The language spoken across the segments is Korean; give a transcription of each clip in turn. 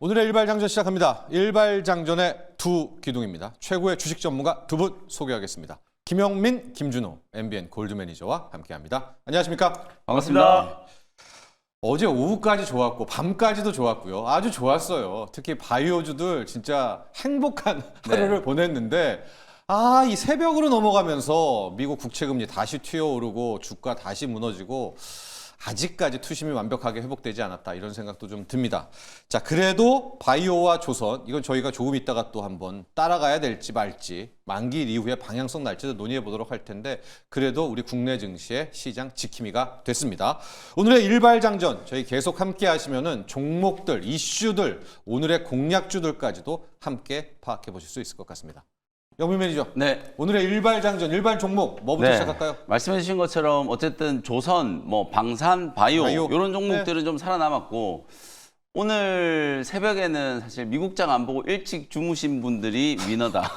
오늘의 일발장전 시작합니다. 일발장전의 두 기둥입니다. 최고의 주식 전문가 두 분 소개하겠습니다. 김영민, 김준호, MBN 골드 매니저와 함께합니다. 안녕하십니까? 반갑습니다. 어제 오후까지 좋았고 밤까지도 좋았고요. 아주 좋았어요. 특히 바이오주들 진짜 행복한 하루를 보냈는데 이 새벽으로 넘어가면서 미국 국채금리 다시 튀어오르고 주가 다시 무너지고 아직까지 투심이 완벽하게 회복되지 않았다 이런 생각도 좀 듭니다. 자, 그래도 바이오와 조선 이건 저희가 조금 있다가 또 한번 따라가야 될지 말지 만기일 이후에 방향성 날지도 논의해 보도록 할 텐데 그래도 우리 국내 증시의 시장 지킴이가 됐습니다. 오늘의 일발장전 저희 계속 함께 하시면은 종목들, 이슈들, 오늘의 공략주들까지도 함께 파악해 보실 수 있을 것 같습니다. 영민 매니저. 네. 오늘의 일발장전, 일발 종목 뭐부터 시작할까요? 말씀해 주신 것처럼 어쨌든 조선, 방산, 바이오 이런 종목들은 네. 좀 살아남았고 오늘 새벽에는 사실 미국장 안 보고 일찍 주무신 분들이 위너다.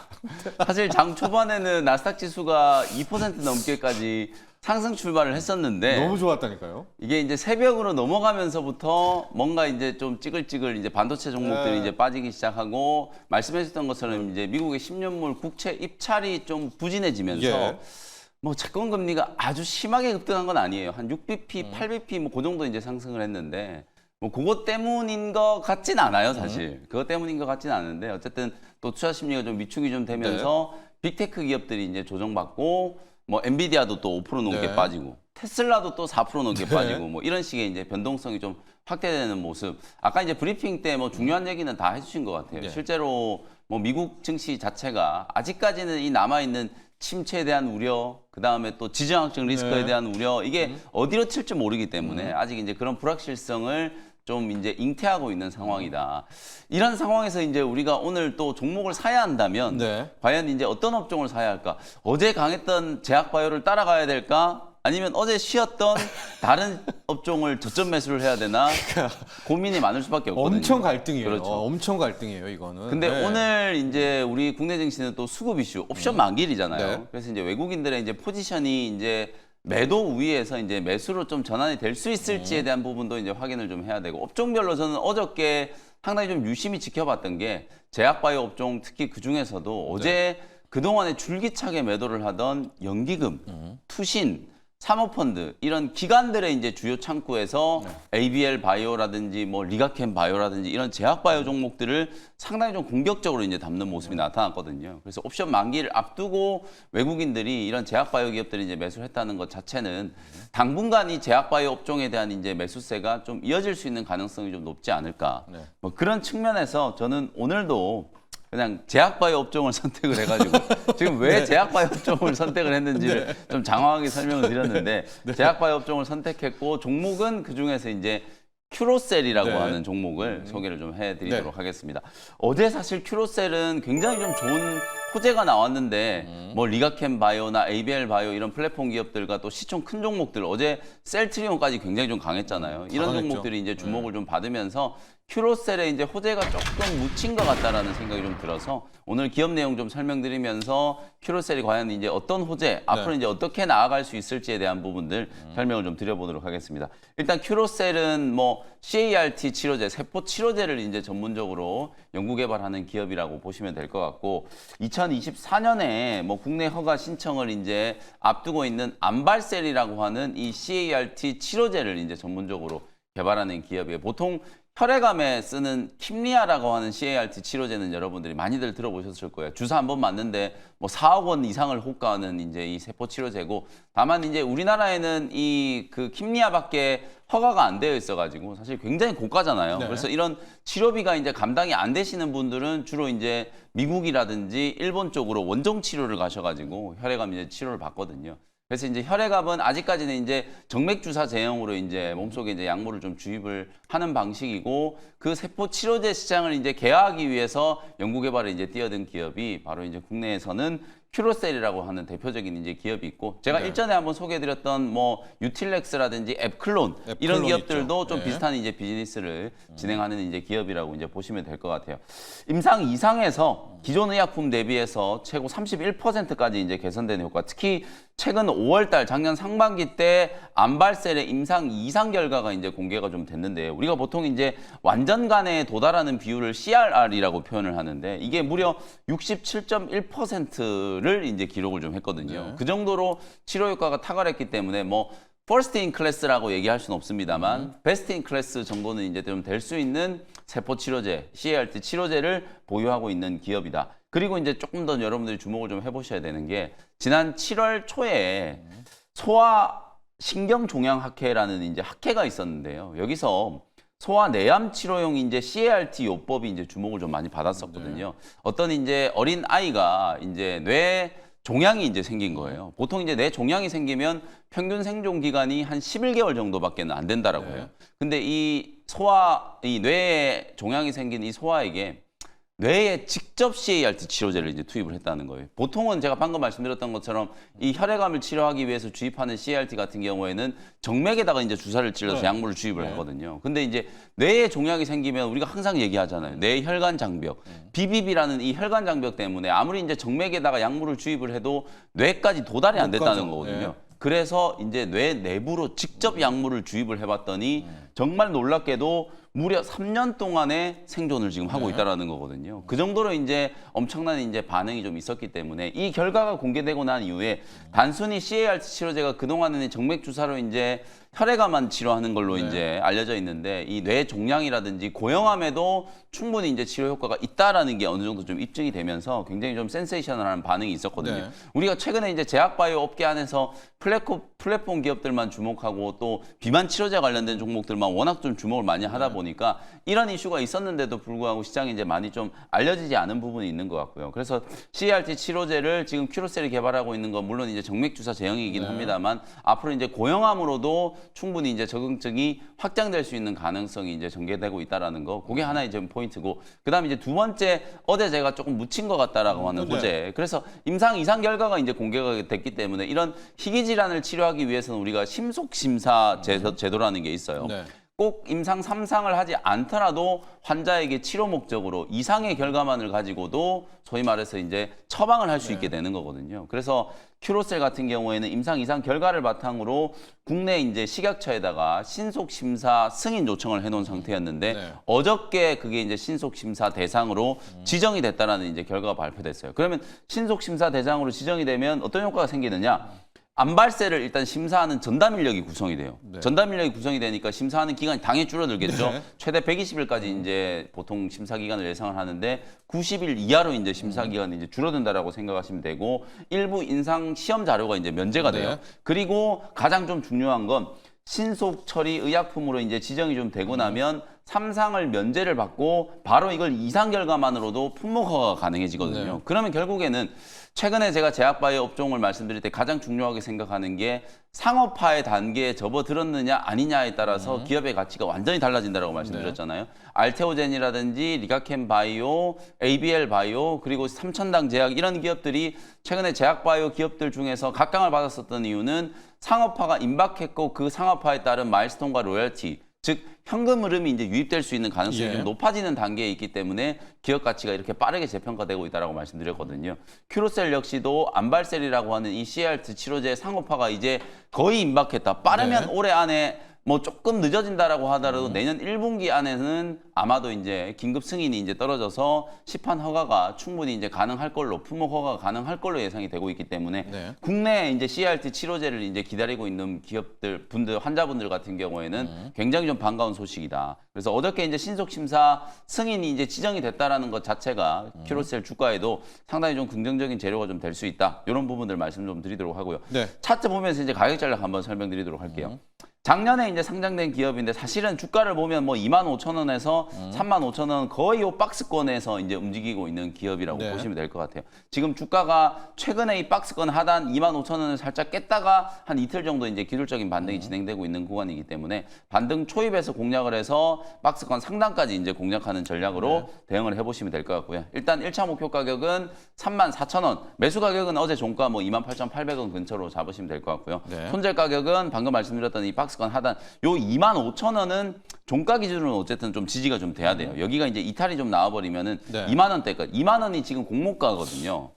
사실 장 초반에는 나스닥 지수가 2% 넘게까지 상승 출발을 했었는데 너무 좋았다니까요. 이게 이제 새벽으로 넘어가면서부터 뭔가 이제 좀 찌글찌글 이제 반도체 종목들이 네. 이제 빠지기 시작하고 말씀해 주셨던 것처럼 이제 미국의 10년물 국채 입찰이 좀 부진해지면서 예. 채권 금리가 아주 심하게 급등한 건 아니에요. 한 6bp, 8bp 그 정도 이제 상승을 했는데 그것 때문인 것 같진 않아요, 사실. 그것 때문인 것 같진 않은데 어쨌든 또 투자 심리가 좀 위축이 좀 되면서 빅테크 기업들이 이제 조정받고 엔비디아도 또 5% 넘게 빠지고 테슬라도 또 4% 넘게 빠지고 이런 식의 이제 변동성이 좀 확대되는 모습. 아까 이제 브리핑 때 중요한 얘기는 다 해주신 것 같아요. 실제로 미국 증시 자체가 아직까지는 이 남아있는 침체에 대한 우려, 그 다음에 또 지정학적 리스크에 대한 우려, 이게 어디로 튈지 모르기 때문에 아직 이제 그런 불확실성을 좀 이제 잉태하고 있는 상황이다. 이런 상황에서 이제 우리가 오늘 또 종목을 사야 한다면 과연 이제 어떤 업종을 사야 할까? 어제 강했던 제약바이오를 따라가야 될까? 아니면 어제 쉬었던 다른 업종을 저점 매수를 해야 되나? 고민이 많을 수밖에 없거든요. 엄청 갈등이에요. 그렇죠. 엄청 갈등이에요, 이거는. 근데 오늘 이제 우리 국내 증시는 또 수급 이슈, 옵션 만기일이잖아요. 그래서 이제 외국인들의 이제 포지션이 이제 매도 우위에서 이제 매수로 좀 전환이 될 수 있을지에 대한 부분도 이제 확인을 좀 해야 되고 업종별로 저는 어저께 상당히 좀 유심히 지켜봤던 게 제약바이오 업종 특히 그 중에서도 어제 그동안에 줄기차게 매도를 하던 연기금, 투신, 사모펀드 이런 기관들의 이제 주요 창구에서 ABL 바이오라든지 리가켄 바이오라든지 이런 제약 바이오 종목들을 상당히 좀 공격적으로 이제 담는 모습이 나타났거든요. 그래서 옵션 만기를 앞두고 외국인들이 이런 제약 바이오 기업들이 이제 매수를 했다는 것 자체는 당분간 이 제약 바이오 업종에 대한 이제 매수세가 좀 이어질 수 있는 가능성이 좀 높지 않을까. 그런 측면에서 저는 오늘도 그냥 제약바이오 업종을 선택을 해가지고 지금 왜 제약바이오 업종을 선택을 했는지를 좀 장황하게 설명을 드렸는데 제약바이오 업종을 선택했고 종목은 그중에서 이제 큐로셀이라고 하는 종목을 소개를 좀 해드리도록 하겠습니다. 어제 사실 큐로셀은 굉장히 좀 좋은 호재가 나왔는데 리가켄 바이오나 ABL 바이오 이런 플랫폼 기업들과 또 시총 큰 종목들 어제 셀트리온까지 굉장히 좀 강했잖아요. 이런 종목들이 이제 주목을 좀 받으면서 큐로셀에 이제 호재가 조금 묻힌 것 같다라는 생각이 좀 들어서 오늘 기업 내용 좀 설명드리면서 큐로셀이 과연 이제 어떤 호재, 앞으로 이제 어떻게 나아갈 수 있을지에 대한 부분들 설명을 좀 드려보도록 하겠습니다. 일단 큐로셀은 CAR-T 치료제, 세포 치료제를 이제 전문적으로 연구 개발하는 기업이라고 보시면 될 것 같고 2024년에 국내 허가 신청을 이제 앞두고 있는 암발셀이라고 하는 이 CAR-T 치료제를 이제 전문적으로 개발하는 기업이에요. 보통 혈액암에 쓰는 킴리아라고 하는 CAR-T 치료제는 여러분들이 많이들 들어보셨을 거예요. 주사 한 번 맞는데 4억 원 이상을 호가하는 이제 이 세포 치료제고, 다만 이제 우리나라에는 이 그 킴리아밖에 허가가 안 되어 있어가지고 사실 굉장히 고가잖아요. 그래서 이런 치료비가 이제 감당이 안 되시는 분들은 주로 이제 미국이라든지 일본 쪽으로 원정 치료를 가셔가지고 혈액암 이제 치료를 받거든요. 그래서 이제 혈액암은 아직까지는 이제 정맥 주사 제형으로 이제 몸속에 이제 약물을 좀 주입을 하는 방식이고, 그 세포 치료제 시장을 이제 개화하기 위해서 연구 개발에 이제 뛰어든 기업이 바로 이제 국내에서는 큐로셀이라고 하는 대표적인 이제 기업이 있고 제가 일전에 한번 소개해드렸던 뭐 유틸렉스라든지 앱클론 이런 기업들도 있죠. 좀 네. 비슷한 이제 비즈니스를 진행하는 이제 기업이라고 이제 보시면 될 것 같아요. 임상 2상에서 기존 의약품 대비해서 최고 31%까지 이제 개선되는 효과. 특히 최근 5월달 작년 상반기 때 암발셀의 임상 2상 결과가 이제 공개가 좀 됐는데 우리가 보통 이제 완전간에 도달하는 비율을 CRR이라고 표현을 하는데 이게 무려 67.1%를 이제 기록을 좀 했거든요. 네. 그 정도로 치료 효과가 탁월했기 때문에 뭐 퍼스트 인 클래스라고 얘기할 수는 없습니다만 베스트 인 클래스 정도는 이제 좀 될 수 있는 세포 치료제, CAR-T 치료제를 보유하고 있는 기업이다. 그리고 이제 조금 더 여러분들이 주목을 좀 해보셔야 되는 게 지난 7월 초에 소아 신경종양학회라는 이제 학회가 있었는데요. 여기서 소아 내암 치료용 이제 CAR-T 요법이 이제 주목을 좀 많이 받았었거든요. 어떤 이제 어린 아이가 이제 뇌 종양이 이제 생긴 거예요. 보통 이제 뇌 종양이 생기면 평균 생존 기간이 한 11개월 정도밖에 안 된다라고 해요. 근데 이 뇌에 종양이 생긴 이 소아에게 뇌에 직접 CAR-T 치료제를 이제 투입을 했다는 거예요. 보통은 제가 방금 말씀드렸던 것처럼 이 혈액암을 치료하기 위해서 주입하는 CAR-T 같은 경우에는 정맥에다가 이제 주사를 찔러서 약물을 주입을 하거든요. 근데 이제 뇌에 종양이 생기면 우리가 항상 얘기하잖아요. 뇌혈관 장벽, BBB라는 이 혈관 장벽 때문에 아무리 이제 정맥에다가 약물을 주입을 해도 뇌까지 도달이 안 됐다는 거거든요. 그래서 이제 뇌 내부로 직접 약물을 주입을 해봤더니 정말 놀랍게도 무려 3년 동안의 생존을 지금 하고 있다라는 거거든요. 그 정도로 이제 엄청난 이제 반응이 좀 있었기 때문에 이 결과가 공개되고 난 이후에 단순히 CAR-T 치료제가 그동안은 정맥 주사로 이제 혈액암만 치료하는 걸로 이제 알려져 있는데 이 뇌 종양이라든지 고형암에도 충분히 이제 치료 효과가 있다라는 게 어느 정도 좀 입증이 되면서 굉장히 좀 센세이셔널한 반응이 있었거든요. 네. 우리가 최근에 이제 제약바이오 업계 안에서 플랫폼 기업들만 주목하고 또 비만 치료제 관련된 종목들만 워낙 좀 주목을 많이 하다 보니까 이런 이슈가 있었는데도 불구하고 시장에 이제 많이 좀 알려지지 않은 부분이 있는 것 같고요. 그래서 CAR-T 치료제를 지금 큐로셀이 개발하고 있는 건 물론 이제 정맥 주사 제형이긴 합니다만 앞으로 이제 고형암으로도 충분히 이제 적응증이 확장될 수 있는 가능성이 이제 전개되고 있다라는 거. 그게 하나의 좀 포인트고. 그다음에 이제 두 번째 어제 제가 조금 묻힌 것 같다라고 하는 소재. 그래서 임상 2상 결과가 이제 공개가 됐기 때문에 이런 희귀 질환을 치료하기 위해서는 우리가 심속 심사 제도라는 게 있어요. 네. 꼭 임상 3상을 하지 않더라도 환자에게 치료 목적으로 이상의 결과만을 가지고도 소위 말해서 이제 처방을 할 수 있게 되는 거거든요. 그래서 큐로셀 같은 경우에는 임상 2상 결과를 바탕으로 국내 이제 식약처에다가 신속 심사 승인 요청을 해놓은 상태였는데 어저께 그게 이제 신속 심사 대상으로 지정이 됐다라는 이제 결과가 발표됐어요. 그러면 신속 심사 대상으로 지정이 되면 어떤 효과가 생기느냐? 암발세를 일단 심사하는 전담 인력이 구성이 돼요. 전담 인력이 구성이 되니까 심사하는 기간이 당연히 줄어들겠죠. 최대 120일까지 이제 보통 심사 기간을 예상을 하는데 90일 이하로 이제 심사 기간이 이제 줄어든다라고 생각하시면 되고 일부 임상 시험 자료가 이제 면제가 돼요. 그리고 가장 좀 중요한 건 신속 처리 의약품으로 이제 지정이 좀 되고 나면 3상을 면제를 받고 바로 이걸 2상 결과만으로도 품목 허가가 가능해지거든요. 그러면 결국에는 최근에 제가 제약바이오 업종을 말씀드릴 때 가장 중요하게 생각하는 게 상업화의 단계에 접어들었느냐 아니냐에 따라서 기업의 가치가 완전히 달라진다고 말씀드렸잖아요. 알테오젠이라든지 리가켄 바이오, ABL 바이오, 그리고 삼천당 제약 이런 기업들이 최근에 제약바이오 기업들 중에서 각광을 받았었던 이유는 상업화가 임박했고 그 상업화에 따른 마일스톤과 로열티, 즉 현금 흐름이 이제 유입될 수 있는 가능성이 좀 높아지는 단계에 있기 때문에 기업 가치가 이렇게 빠르게 재평가되고 있다고 말씀드렸거든요. 큐로셀 역시도 암발셀이라고 하는 이 CAR-T 치료제 상업화가 이제 거의 임박했다. 빠르면 올해 안에 뭐 조금 늦어진다라고 하더라도 내년 1분기 안에는 아마도 이제 긴급 승인이 이제 떨어져서 시판 허가가 충분히 이제 가능할 걸로 품목 허가가 가능할 걸로 예상이 되고 있기 때문에 국내 이제 CAR-T 치료제를 이제 기다리고 있는 기업들 분들 환자분들 같은 경우에는 굉장히 좀 반가운 소식이다. 그래서 어저께 이제 신속 심사 승인이 이제 지정이 됐다라는 것 자체가 큐로셀 주가에도 상당히 좀 긍정적인 재료가 좀 될 수 있다. 이런 부분들 말씀 좀 드리도록 하고요. 차트 보면서 이제 가격 전략 한번 설명드리도록 할게요. 작년에 이제 상장된 기업인데 사실은 주가를 보면 뭐 25,000원에서 35,000원 거의 요 박스권에서 이제 움직이고 있는 기업이라고 네. 보시면 될 것 같아요. 지금 주가가 최근에 이 박스권 하단 25,000원을 살짝 깼다가 한 이틀 정도 이제 기술적인 반등이 진행되고 있는 구간이기 때문에 반등 초입에서 공략을 해서 박스권 상단까지 이제 공략하는 전략으로 대응을 해보시면 될 것 같고요. 일단 1차 목표 가격은 34,000원, 매수 가격은 어제 종가 뭐 28,800원 근처로 잡으시면 될 것 같고요. 네. 손절 가격은 방금 말씀드렸던 이 박스권 하단 요 25,000원은 종가 기준으로 어쨌든 좀 지지가 좀 돼야 돼요. 여기가 이제 이탈이 좀 나와버리면은 네. 2만 원대까지 2만 원이 지금 공모가거든요.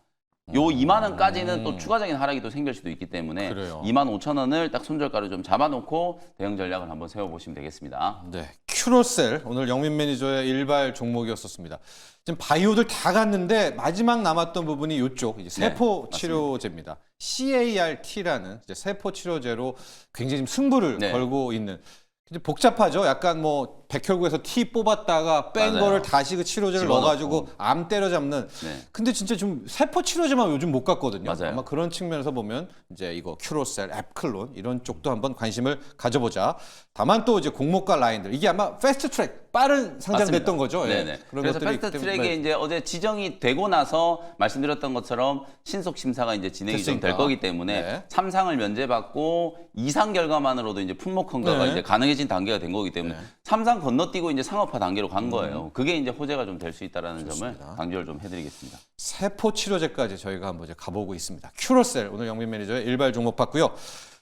요 2만 원까지는 또 추가적인 하락이 또 생길 수도 있기 때문에 그래요. 25,000원을 딱 손절가로 좀 잡아놓고 대응 전략을 한번 세워보시면 되겠습니다. 네, 큐로셀 오늘 영민 매니저의 일발 종목이었었습니다. 지금 바이오들 다 갔는데 마지막 남았던 부분이 이쪽 이제 세포 네, 치료제입니다. CAR-T라는 이제 세포 치료제로 굉장히 지금 승부를 네. 걸고 있는. 이제 복잡하죠. 약간 뭐 백혈구에서 T 뽑았다가 뺀 맞아요. 거를 다시 그 치료제를 집어넣고. 넣어가지고 암 때려잡는. 네. 근데 진짜 좀 세포 치료제만 요즘 못 갔거든요. 맞아요. 아마 그런 측면에서 보면 이제 이거 큐로셀, 앱클론 이런 쪽도 한번 관심을 가져보자. 다만 또 이제 공모가 라인들 이게 아마 패스트 트랙 빠른 상장됐던 맞습니다. 거죠. 예. 네네. 그런 그래서 것들이 패스트 있기 트랙에 때문에. 이제 어제 지정이 되고 나서 말씀드렸던 것처럼 신속 심사가 이제 진행이 좀 될 됐으니까. 거기 때문에 네. 3상을 면제받고 2상 결과만으로도 이제 품목 허가가 네. 이제 가능해진 단계가 된 거기 때문에 3상 건너뛰고 이제 상업화 단계로 간 거예요. 그게 이제 호재가 좀 될 수 있다라는 점을 강조를 좀 해드리겠습니다. 세포 치료제까지 저희가 한번 이제 가보고 있습니다. 큐로셀 오늘 영민 매니저의 일발 종목 봤고요.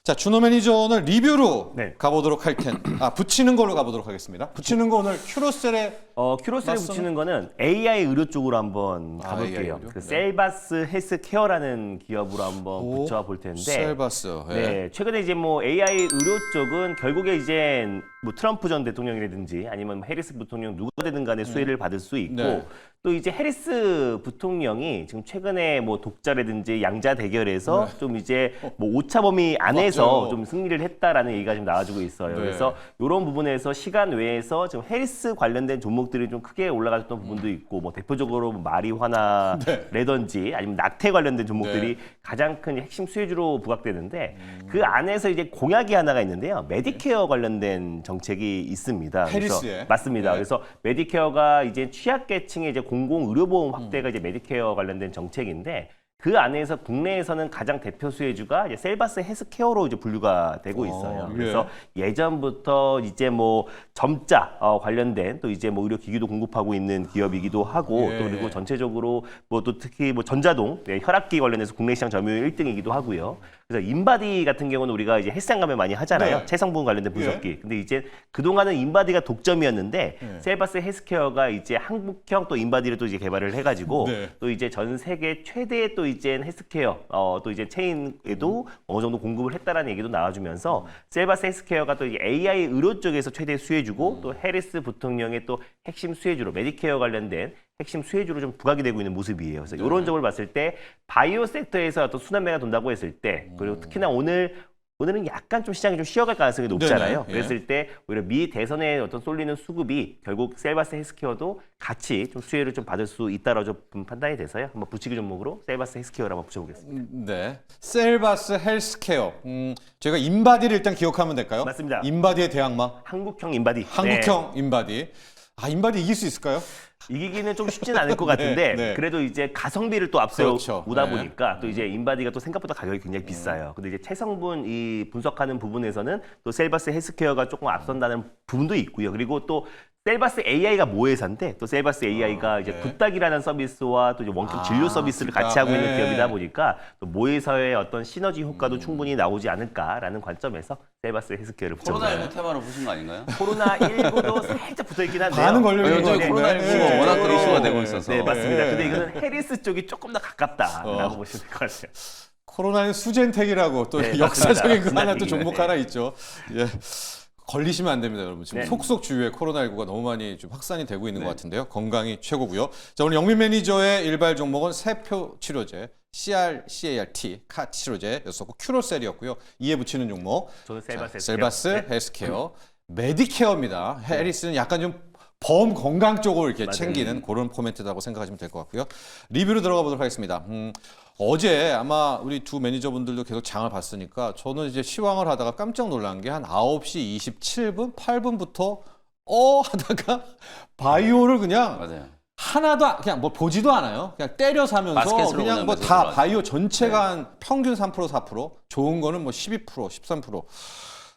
자, 준호 매니저 오늘 리뷰로 네. 가보도록 할 텐데, 붙이는 걸로 가보도록 하겠습니다. 붙이는 거 오늘 큐로셀에 큐로셀에 맞서는- 붙이는 거는 AI 의료 쪽으로 한번 AI 가볼게요. 의료? 그 네. 셀바스 헬스케어라는 기업으로 한번 오, 붙여볼 텐데, 셀바스. 예. 네, 최근에 이제 뭐 AI 의료 쪽은 결국에 이제 뭐 트럼프 전 대통령이라든지 아니면 뭐 해리스 부통령 누가 되든 간에 수혜를 받을 수 있고 네. 또 이제 해리스 부통령이 지금 최근에 뭐 독자라든지 양자 대결에서 좀 이제 뭐 오차 범위 안에서 맞아요. 좀 승리를 했다라는 얘기가 지금 나와주고 있어요. 네. 그래서 이런 부분에서 시간 외에서 지금 해리스 관련된 종목들이 좀 크게 올라갔던 부분도 있고 뭐 대표적으로 뭐 마리화나라든지 아니면 낙태 관련된 종목들이 네. 가장 큰 핵심 수혜주로 부각되는데 그 안에서 이제 공약이 하나가 있는데요. 메디케어 관련된 정책이 있습니다. 해리스에? 그래서 맞습니다. 네. 그래서 메디케어가 이제 취약계층의 이제 공공 의료보험 확대가 이제 메디케어 관련된 정책인데 그 안에서 국내에서는 가장 대표 수혜주가 이제 셀바스 헬스케어로 이제 분류가 되고 있어요. 예. 그래서 예전부터 이제 뭐 점자 관련된 또 이제 뭐 의료 기기도 공급하고 있는 기업이기도 하고 예. 또 그리고 전체적으로 뭐 또 특히 뭐 전자동 혈압기 관련해서 국내 시장 점유율 1등이기도 하고요. 그래서 인바디 같은 경우는 우리가 이제 헬스장 가면 많이 하잖아요. 네. 체성분 관련된 분석기. 근데 이제 그동안은 인바디가 독점이었는데 셀바스 헬스케어가 이제 한국형 또 인바디를 또 이제 개발을 해가지고 네. 또 이제 전 세계 최대 또 이제 헬스케어 또 이제 체인에도 어느 정도 공급을 했다라는 얘기도 나와주면서 셀바스 헬스케어가 또 이제 AI 의료 쪽에서 최대 수혜주고 또 해리스 부통령의 또 핵심 수혜주로 메디케어 관련된 핵심 수혜주로 좀 부각이 되고 있는 모습이에요. 그래서 이런 점을 봤을 때 바이오 섹터에서 어떤 순환매가 돈다고 했을 때 그리고 특히나 오늘은 약간 좀 시장이 좀 쉬어갈 가능성이 높잖아요. 네네. 예. 그랬을 때 오히려 미 대선에 어떤 쏠리는 수급이 결국 셀바스 헬스케어도 같이 좀 수혜를 좀 받을 수 있다라고 좀 판단이 돼서요. 한번 붙이기 종목으로 셀바스 헬스케어를 한번 붙여보겠습니다. 네. 셀바스 헬스케어. 저희가 인바디를 일단 기억하면 될까요? 맞습니다. 인바디의 대항마. 한국형 인바디. 한국형 인바디. 인바디 이길 수 있을까요? 이기기는 좀 쉽지는 않을 것 같은데 네. 그래도 이제 가성비를 또 앞서 그렇죠. 오다 네. 보니까 또 이제 인바디가 또 생각보다 가격이 굉장히 비싸요. 근데 이제 체성분 이 분석하는 부분에서는 또 셀바스 헬스케어가 조금 앞선다는 부분도 있고요. 그리고 또 셀바스 AI가 모회사인데 또 셀바스 AI가 이제 네. 굿닥이라는 서비스와 또 이제 원격 진료 서비스를 같이 하고 있는 네. 기업이다 보니까 또 모회사의 어떤 시너지 효과도 충분히 나오지 않을까라는 관점에서 셀바스 헬스케어를 붙여보겠습니다. 코로나19 테마로 보신 거 아닌가요? 코로나19도 살짝 붙어있긴 한데요. 반은 걸려 있는 요즘 것 코로나19 같은데. 가 네. 워낙 또 이슈가 되고 있어서. 네, 맞습니다. 네. 근데 이거는 해리스 쪽이 조금 더 가깝다라고 보시면 될 것 같아요. 코로나는 수젠텍이라고 또 네, 역사적인 그 맞습니다. 하나 또 네. 종목 하나 있죠. 예. 걸리시면 안 됩니다, 여러분. 지금 네. 속속 주위에 코로나19가 너무 많이 좀 확산이 되고 있는 것 같은데요. 건강이 최고고요. 자, 오늘 영민 매니저의 일발 종목은 세포 치료제, CAR-T, 카 치료제였었고 큐로셀이었고요. 이에 붙이는 종목. 저는 셀바스 헬스케어. 셀바스 네. 헬스케어, 메디케어입니다. 해리스는 약간 좀 범 건강 쪽을 이렇게 맞아요. 챙기는 그런 포맷이라고 생각하시면 될 것 같고요. 리뷰로 들어가 보도록 하겠습니다. 어제 아마 우리 두 매니저분들도 계속 장을 봤으니까 저는 이제 시황을 하다가 깜짝 놀란 게 한 9시 27분, 8분부터 하다가 바이오를 그냥 맞아요. 하나도 그냥 뭐 보지도 않아요. 그냥 때려 사면서 바스켓으로 그냥 뭐 그냥 다 매수 바이오 전체가 한 평균 3%, 4%, 좋은 거는 뭐 12%, 13%. 뭐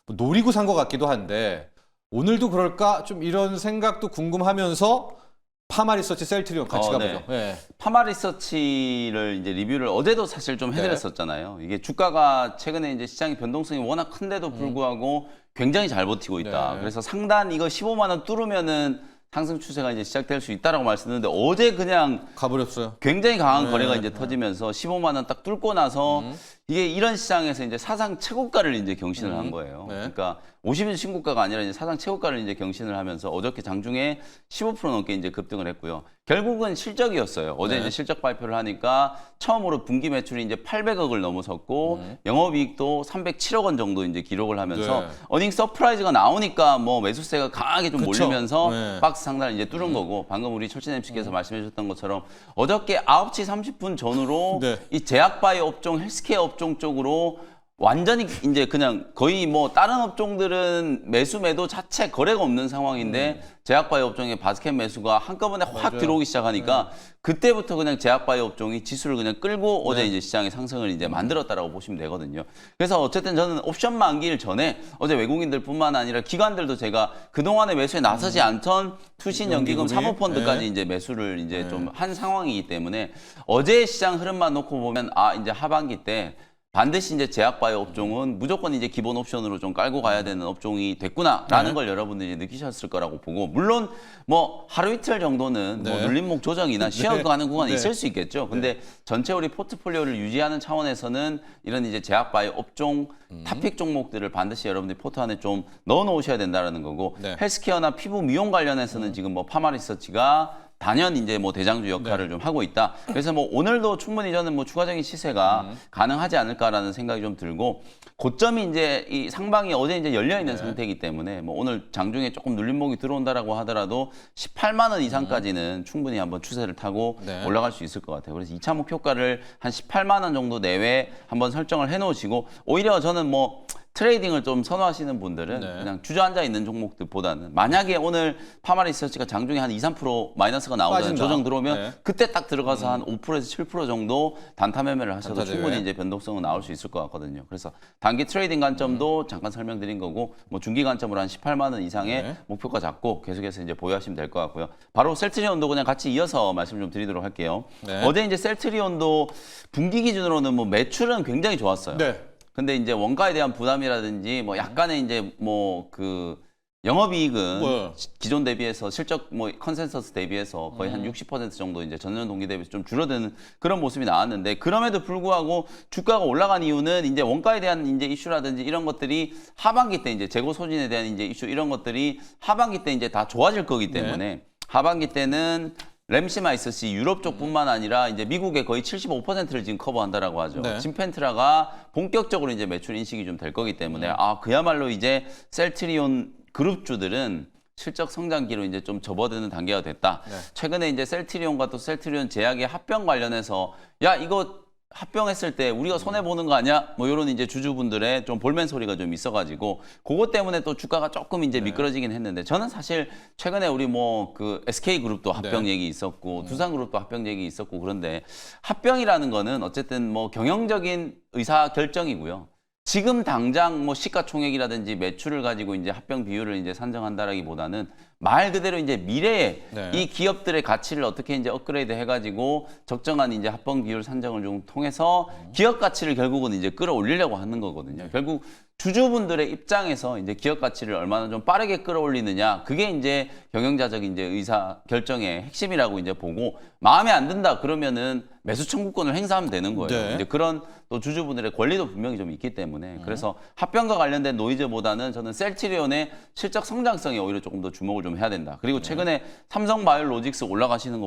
노리고 산 것 같기도 한데 오늘도 그럴까 좀 이런 생각도 궁금하면서 파마리서치 셀트리온 같이 네. 가보죠. 예. 파마리서치를 이제 리뷰를 어제도 사실 좀 해드렸었잖아요. 이게 주가가 최근에 이제 시장의 변동성이 워낙 큰데도 불구하고 굉장히 잘 버티고 있다. 네. 그래서 상단 이거 15만 원 뚫으면은 상승 추세가 이제 시작될 수 있다라고 말씀드렸는데 어제 그냥 가버렸어요. 굉장히 강한 네, 거래가 이제 네. 터지면서 15만 원 딱 뚫고 나서 이게 이런 시장에서 이제 사상 최고가를 이제 경신을 한 거예요. 네. 그러니까 50일 신고가가 아니라 이제 사상 최고가를 이제 경신을 하면서 어저께 장중에 15% 넘게 이제 급등을 했고요. 결국은 실적이었어요. 어제 네. 이제 실적 발표를 하니까 처음으로 분기 매출이 이제 800억을 넘어섰고 영업이익도 307억 원 정도 이제 기록을 하면서 네. 어닝 서프라이즈가 나오니까 뭐 매수세가 강하게 좀 그쵸. 몰리면서 네. 박스 상단을 이제 뚫은 거고 방금 우리 철진 MC께서 말씀해 주셨던 것처럼 어저께 9시 30분 전후로 네. 이 제약바이오 업종, 헬스케어 업종 쪽으로 완전히 이제 그냥 거의 뭐 다른 업종들은 매수 매도 자체 거래가 없는 상황인데 제약바이오 업종의 바스켓 매수가 한꺼번에 확 맞아요. 들어오기 시작하니까 그때부터 그냥 제약바이오 업종이 지수를 그냥 끌고 어제 이제 시장의 상승을 이제 만들었다라고 보시면 되거든요. 그래서 어쨌든 저는 옵션 만기일 전에 어제 외국인들뿐만 아니라 기관들도 제가 그동안에 매수에 나서지 않던 투신 연기금 연기금이? 사모펀드까지 네. 이제 매수를 이제 좀 한 상황이기 때문에 어제 시장 흐름만 놓고 보면 아 이제 하반기 때 반드시 이제 제약바이오 업종은 무조건 이제 기본 옵션으로 좀 깔고 가야 되는 업종이 됐구나라는 네. 걸 여러분들이 느끼셨을 거라고 보고 물론 뭐 하루 이틀 정도는 뭐 네. 눌림목 조정이나 쉬어가는 구간이 네. 있을 수 있겠죠. 근데 전체 우리 포트폴리오를 유지하는 차원에서는 이런 이제 제약바이오 업종 탑픽 종목들을 반드시 여러분들이 포트 안에 좀 넣어 놓으셔야 된다라는 거고 네. 헬스케어나 피부 미용 관련해서는 지금 뭐 파마리서치가 단연 이제 뭐 대장주 역할을 좀 하고 있다. 그래서 뭐 오늘도 충분히 저는 뭐 추가적인 시세가 가능하지 않을까라는 생각이 좀 들고 고점이 이제 이 상방이 어제 이제 열려 있는 상태이기 때문에 뭐 오늘 장중에 조금 눌림목이 들어온다라고 하더라도 18만 원 이상까지는 충분히 한번 추세를 타고 네. 올라갈 수 있을 것 같아요. 그래서 2차 목표가를 한 18만 원 정도 내외 한번 설정을 해 놓으시고 오히려 저는 뭐 트레이딩을 좀 선호하시는 분들은 네. 그냥 주저앉아 있는 종목들보다는 만약에 오늘 파마리서치가 장중에 한 2, 3% 마이너스가 나오잖아요. 빠진다. 조정 들어오면 네. 그때 딱 들어가서 한 5%에서 7% 정도 단타 매매를 하셔도 단타 충분히 제외. 이제 변동성은 나올 수 있을 것 같거든요. 그래서 단기 트레이딩 관점도 잠깐 설명드린 거고 뭐 중기 관점으로 한 18만 원 이상의 네. 목표가 잡고 계속해서 이제 보유하시면 될 것 같고요. 바로 셀트리온도 그냥 같이 이어서 말씀 좀 드리도록 할게요. 네. 어제 이제 셀트리온도 분기 기준으로는 뭐 매출은 굉장히 좋았어요. 네. 근데 이제 원가에 대한 부담이라든지 뭐 약간의 이제 뭐 그 영업이익은 뭐요? 기존 대비해서 실적 뭐 컨센서스 대비해서 거의 한 60% 정도 이제 전년 동기 대비해서 좀 줄어드는 그런 모습이 나왔는데 그럼에도 불구하고 주가가 올라간 이유는 이제 원가에 대한 이제 이슈라든지 이런 것들이 하반기 때 이제 재고 소진에 대한 이제 이슈 이런 것들이 하반기 때 이제 다 좋아질 거기 때문에 하반기 때는 램시마이스시 유럽 쪽뿐만 아니라 이제 미국의 거의 75%를 지금 커버한다라고 하죠. 네. 진펜트라가 본격적으로 이제 매출 인식이 좀 될 거기 때문에 아 그야말로 이제 셀트리온 그룹주들은 실적 성장기로 이제 좀 접어드는 단계가 됐다. 네. 최근에 이제 셀트리온과 또 셀트리온 제약의 합병 관련해서 야 이거 합병했을 때 우리가 손해 보는 거 아니야? 뭐 이런 이제 주주분들의 좀 볼멘 소리가 좀 있어가지고 그것 때문에 또 주가가 조금 이제 미끄러지긴 했는데 저는 사실 최근에 우리 뭐 그 SK 그룹도 합병 얘기 있었고 두산 그룹도 합병 얘기 있었고 그런데 합병이라는 거는 어쨌든 뭐 경영적인 의사 결정이고요. 지금 당장 뭐 시가총액이라든지 매출을 가지고 이제 합병 비율을 이제 산정한다라기보다는 말 그대로 이제 미래에 네. 이 기업들의 가치를 어떻게 이제 업그레이드 해가지고 적정한 이제 합병 비율 산정을 좀 통해서 기업 가치를 결국은 이제 끌어올리려고 하는 거거든요. 결국 주주분들의 입장에서 이제 기업 가치를 얼마나 좀 빠르게 끌어올리느냐 그게 이제 경영자적 이제 의사 결정의 핵심이라고 이제 보고 마음에 안 든다 그러면은 매수 청구권을 행사하면 되는 거예요. 네. 이제 그런 또 주주분들의 권리도 분명히 좀 있기 때문에 그래서 합병과 관련된 노이즈보다는 저는 셀트리온의 실적 성장성에 오히려 조금 더 주목을 좀 해야 된다. 그리고 최근에 삼성바이오로직스 올라가는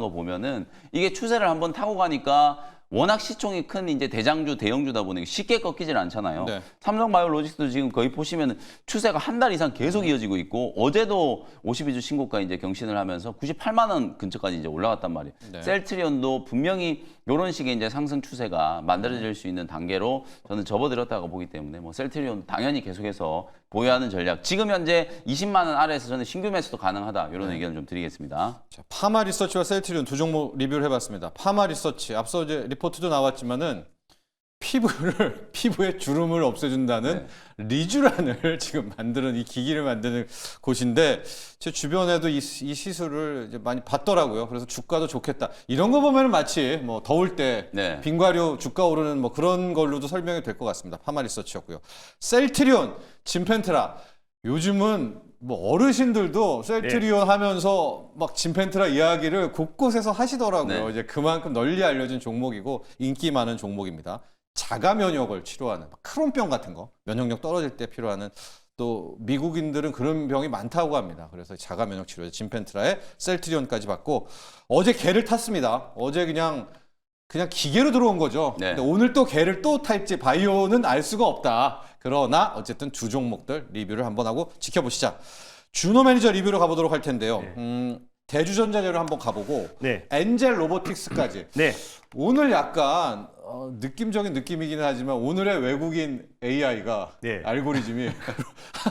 거 보면은 이게 추세를 한번 타고 가니까 워낙 시총이 큰 이제 대장주, 대형주다 보니 쉽게 꺾이질 않잖아요. 네. 삼성바이오로직스도 지금 거의 보시면 추세가 한 달 이상 계속 이어지고 있고 어제도 52주 신고가 이제 경신을 하면서 98만 원 근처까지 이제 올라갔단 말이에요. 네. 셀트리온도 분명히 이런 식의 이제 상승 추세가 만들어질 수 있는 단계로 저는 접어들었다고 보기 때문에 뭐 셀트리온 당연히 계속해서 보유하는 전략. 지금 현재 20만 원 아래에서 저는 신규 매수도 가능하다 이런 의견을 좀 드리겠습니다. 자, 파마 리서치와 셀트리온 두 종목 리뷰를 해봤습니다. 파마 리서치 앞서 이제 리포트도 나왔지만은 피부에 주름을 없애준다는 리쥬란을 지금 만드는 이 기기를 만드는 곳인데 제 주변에도 이 시술을 이제 많이 받더라고요. 그래서 주가도 좋겠다. 이런 거 보면 마치 뭐 더울 때 네. 빙과류 주가 오르는 뭐 그런 걸로도 설명이 될 것 같습니다. 파마 리서치였고요. 셀트리온, 진펜트라 요즘은 뭐 어르신들도 셀트리온 하면서 막 진펜트라 이야기를 곳곳에서 하시더라고요. 네. 이제 그만큼 널리 알려진 종목이고 인기 많은 종목입니다. 자가 면역을 치료하는 크론병 같은 거 면역력 떨어질 때 필요하는 또 미국인들은 그런 병이 많다고 합니다. 그래서 자가 면역 치료 진펜트라에 셀트리온까지 받고 어제 개를 탔습니다. 어제 그냥 기계로 들어온 거죠. 네. 근데 오늘 또 개를 또 탈지 바이오는 알 수가 없다. 그러나 어쨌든 두 종목들 리뷰를 한번 하고 지켜보시자. 준호 매니저 리뷰로 가보도록 할 텐데요. 대주전자재로 한번 가보고 네. 엔젤 로보틱스까지. 네. 오늘 약간 느낌적인 느낌이긴 하지만 오늘의 외국인 AI가 네. 알고리즘이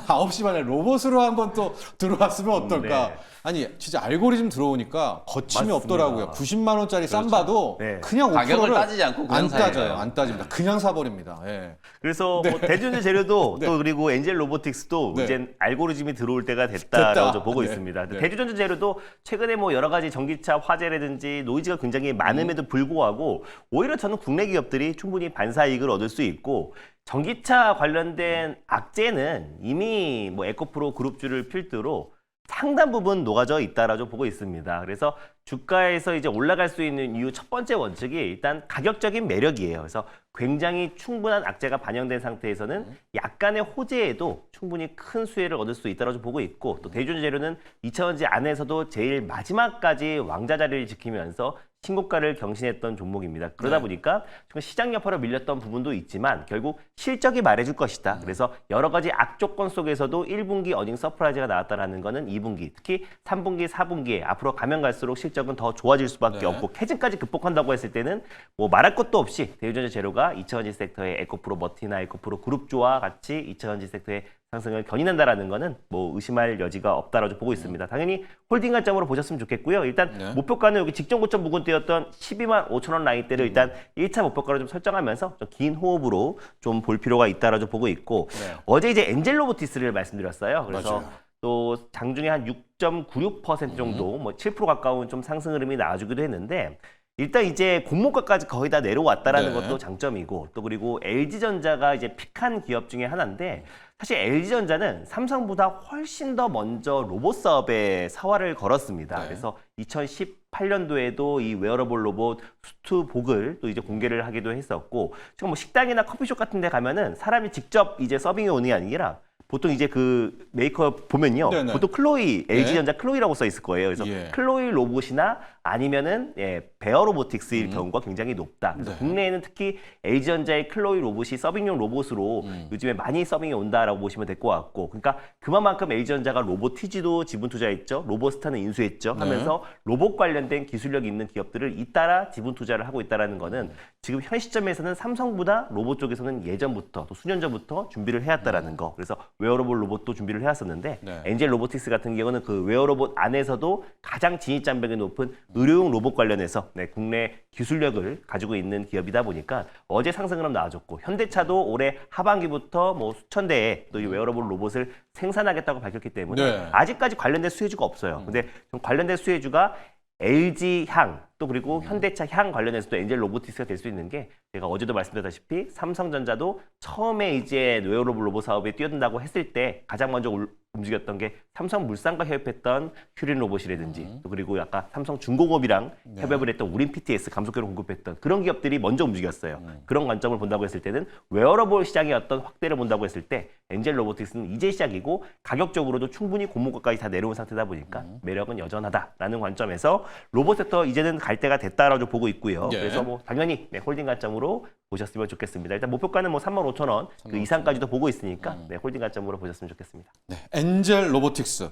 9시 반에 로봇으로 한번 또 들어왔으면 어떨까. 네. 아니 진짜 알고리즘 들어오니까 거침이 맞습니다. 없더라고요. 90만 원짜리 쌈바도 네. 그냥 가격을 5%를 따지지 않고 그냥 안 사요. 따져요. 안 따집니다. 그냥 사버립니다. 예. 그래서 뭐 대주전자 재료도 네. 또 그리고 엔젤 로보틱스도 네. 이제 알고리즘이 들어올 때가 됐다라고 됐다. 저 보고 네. 있습니다. 네. 대주전자 재료도 최근에 뭐 여러 가지 전기차 화재라든지 노이즈가 굉장히 많음에도 불구하고 오히려 저는 국내 기업들이 충분히 반사이익을 얻을 수 있고 전기차 관련된 악재는 이미 뭐 에코프로 그룹주를 필두로 상당 부분 녹아져 있다라고 보고 있습니다. 그래서 주가에서 이제 올라갈 수 있는 이유 첫 번째 원칙이 일단 가격적인 매력이에요. 그래서 굉장히 충분한 악재가 반영된 상태에서는 약간의 호재에도 충분히 큰 수혜를 얻을 수 있다고 보고 있고 또 대주전자 재료는 2차전지 안에서도 제일 마지막까지 왕자 자리를 지키면서 신고가를 경신했던 종목입니다. 그러다 보니까 지금 시장 여파로 밀렸던 부분도 있지만 결국 실적이 말해줄 것이다. 그래서 여러 가지 악조건 속에서도 1분기 어닝 서프라이즈가 나왔다는 거는 2분기, 특히 3분기, 4분기에 앞으로 가면 갈수록 실적은 더 좋아질 수밖에 네. 없고 캐즘까지 극복한다고 했을 때는 뭐 말할 것도 없이 대주전자 재료가 2차전지 섹터의 에코프로 머티나 에코프로 그룹주와 같이 2차전지 섹터의 상승을 견인한다라는 거는 뭐 의심할 여지가 없다라고 보고 있습니다. 당연히 홀딩 관점으로 보셨으면 좋겠고요. 일단 네. 목표가는 여기 직전 고점 부근대였던 12만 5천 원 라인대를 일단 1차 목표가로 좀 설정하면서 좀 긴 호흡으로 좀 볼 필요가 있다라고 보고 있고 네. 어제 이제 엔젤 로보티스를 말씀드렸어요. 그래서 맞아요. 또 장중에 한 6.96% 정도 뭐 7% 가까운 좀 상승 흐름이 나와주기도 했는데 일단 이제 공모가까지 거의 다 내려왔다라는 네. 것도 장점이고 또 그리고 LG전자가 이제 픽한 기업 중에 하나인데 사실 LG전자는 삼성보다 훨씬 더 먼저 로봇 사업에 사활을 걸었습니다. 네. 그래서 2018년도에도 이 웨어러블 로봇 수트복을 또 이제 공개를 하기도 했었고 지금 뭐 식당이나 커피숍 같은 데 가면은 사람이 직접 이제 서빙해 오는 게 아니라 보통 이제 그 메이커 보면요. 네네. 보통 클로이, LG전자 클로이라고 써 있을 거예요. 그래서 예. 클로이 로봇이나 아니면은 베어 로보틱스일 경우가 굉장히 높다. 그래서 네. 국내에는 특히 LG전자의 클로이 로봇이 서빙용 로봇으로 요즘에 많이 서빙이 온다라고 보시면 될 것 같고, 그러니까 그만큼 LG전자가 로보티지도 지분 투자했죠, 로보스타는 인수했죠 하면서 로봇 관련된 기술력 있는 기업들을 잇따라 지분 투자를 하고 있다라는 거는 지금 현 시점에서는 삼성보다 로봇 쪽에서는 예전부터 또 수년 전부터 준비를 해왔다라는 거. 그래서 웨어러블 로봇도 준비를 해왔었는데 네. 엔젤 로보틱스 같은 경우는 그 웨어로봇 안에서도 가장 진입장벽이 높은 의료용 로봇 관련해서 국내 기술력을 가지고 있는 기업이다 보니까 어제 상승 흐름 나와줬고 현대차도 올해 하반기부터 뭐 수천 대의 또 이 웨어러블 로봇을 생산하겠다고 밝혔기 때문에 네. 아직까지 관련된 수혜주가 없어요. 근데 좀 관련된 수혜주가 LG 향, 또 그리고 현대차 향 관련해서도 엔젤 로보틱스가 될 수 있는 게 제가 어제도 말씀드렸다시피 삼성전자도 처음에 이제 웨어러블 로봇 사업에 뛰어든다고 했을 때 가장 먼저 움직였던 게 삼성물산과 협업했던 큐린 로봇이라든지 또 그리고 아까 삼성중공업이랑 협업을 했던 우린 PTS 감속기를 공급했던 그런 기업들이 먼저 움직였어요. 그런 관점을 본다고 했을 때는 웨어러블 시장의 어떤 확대를 본다고 했을 때 엔젤 로보틱스는 이제 시작이고 가격적으로도 충분히 고물가까지 다 내려온 상태다 보니까 매력은 여전하다라는 관점에서 로봇 섹터 이제는 갈 때가 됐다라고 보고 있고요. 예. 그래서 뭐 당연히 홀딩 관점으로 보셨으면 좋겠습니다. 일단 목표가는 뭐 35,000원 그 이상까지도 보고 있으니까 홀딩 관점으로 보셨으면 좋겠습니다. 네, 엔젤 로보틱스.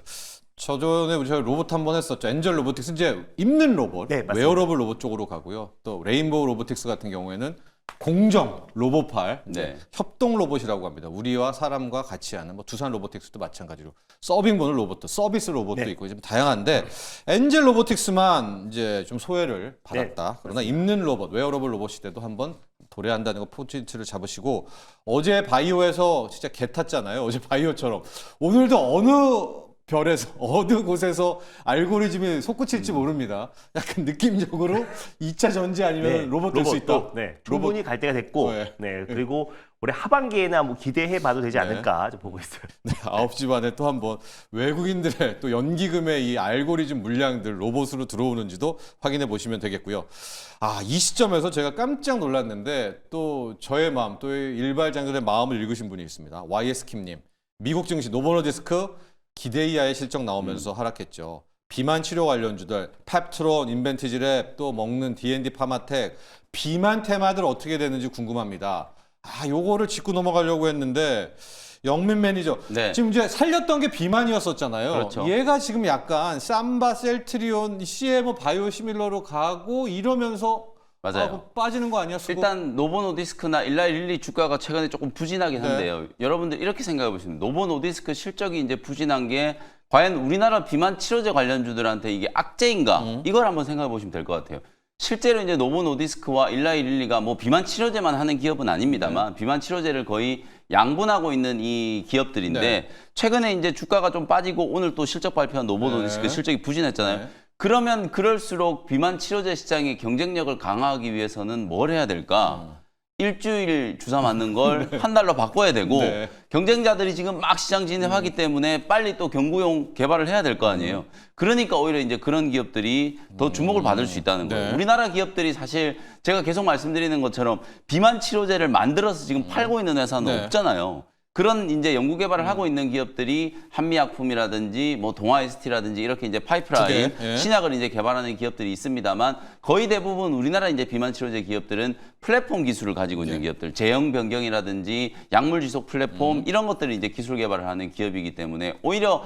저전에 저희 로봇 한번 했었죠. 엔젤 로보틱스 이제 입는 로봇, 네, 맞습니다. 웨어러블 로봇 쪽으로 가고요. 또 레인보우 로보틱스 같은 경우에는 공정 로봇팔, 네. 협동 로봇이라고 합니다. 우리와 사람과 같이 하는 뭐 두산 로보틱스도 마찬가지로 서빙 보는 로봇도 서비스 로봇도 네. 있고 좀 다양한데 엔젤 로보틱스만 이제 좀 소외를 받았다. 네, 그러나 입는 로봇, 웨어러블 로봇 시대도 한번 도래한다는 거 포인트를 잡으시고 어제 바이오에서 진짜 개 탔잖아요. 어제 바이오처럼 오늘도 어느 별에서 어느 곳에서 알고리즘이 솟구칠지 모릅니다. 약간 느낌적으로 2차 전지 아니면 로봇 될 수 있다. 로봇도, 네, 충분히 갈 때가 됐고 네. 네, 그리고 올해 하반기에나 뭐 기대해봐도 되지 않을까 좀 보고 있어요. 네, 9시 반에 또 한번 외국인들의 또 연기금의 이 알고리즘 물량들 로봇으로 들어오는지도 확인해 보시면 되겠고요. 이 시점에서 제가 깜짝 놀랐는데 또 저의 마음, 또 일발장전의 마음을 읽으신 분이 있습니다. YS킴님. 미국 증시 노보노디스크 기대 이하의 실적 나오면서 하락했죠. 비만 치료 관련주들, 펩트론, 인벤티지랩, 또 먹는 D&D 파마텍, 비만 테마들 어떻게 되는지 궁금합니다. 요거를 짚고 넘어가려고 했는데 영민 매니저 네. 지금 이제 살렸던 게 비만이었었잖아요. 그렇죠. 얘가 지금 약간 삼바, 셀트리온, CMO, 바이오시밀러로 가고 이러면서 맞아요. 그거 빠지는 거 아니야? 수급? 일단 노보노디스크나 일라일리 주가가 최근에 조금 부진하긴 한데요. 여러분들 이렇게 생각해 보시면 노보노디스크 실적이 이제 부진한 게 과연 우리나라 비만 치료제 관련주들한테 이게 악재인가? 이걸 한번 생각해 보시면 될 것 같아요. 실제로 이제 노보노디스크와 일라일리가 뭐 비만 치료제만 하는 기업은 아닙니다만 비만 치료제를 거의 양분하고 있는 이 기업들인데 네. 최근에 이제 주가가 좀 빠지고 오늘 또 실적 발표한 노보노디스크 네. 실적이 부진했잖아요. 네. 그러면 그럴수록 비만 치료제 시장의 경쟁력을 강화하기 위해서는 뭘 해야 될까? 일주일 주사 맞는 걸 한 달로 바꿔야 되고 네. 경쟁자들이 지금 막 시장 진입하기 때문에 빨리 또 경구용 개발을 해야 될 거 아니에요. 그러니까 오히려 이제 그런 기업들이 더 주목을 받을 수 있다는 거예요. 네. 우리나라 기업들이 사실 제가 계속 말씀드리는 것처럼 비만 치료제를 만들어서 지금 팔고 있는 회사는 네. 없잖아요. 그런 이제 연구 개발을 하고 있는 기업들이 한미약품이라든지 뭐 동아ST라든지 이렇게 이제 파이프라인 두 개, 예. 신약을 이제 개발하는 기업들이 있습니다만 거의 대부분 우리나라 이제 비만 치료제 기업들은 플랫폼 기술을 가지고 있는 기업들, 제형 변경이라든지 약물 지속 플랫폼 이런 것들을 이제 기술 개발을 하는 기업이기 때문에 오히려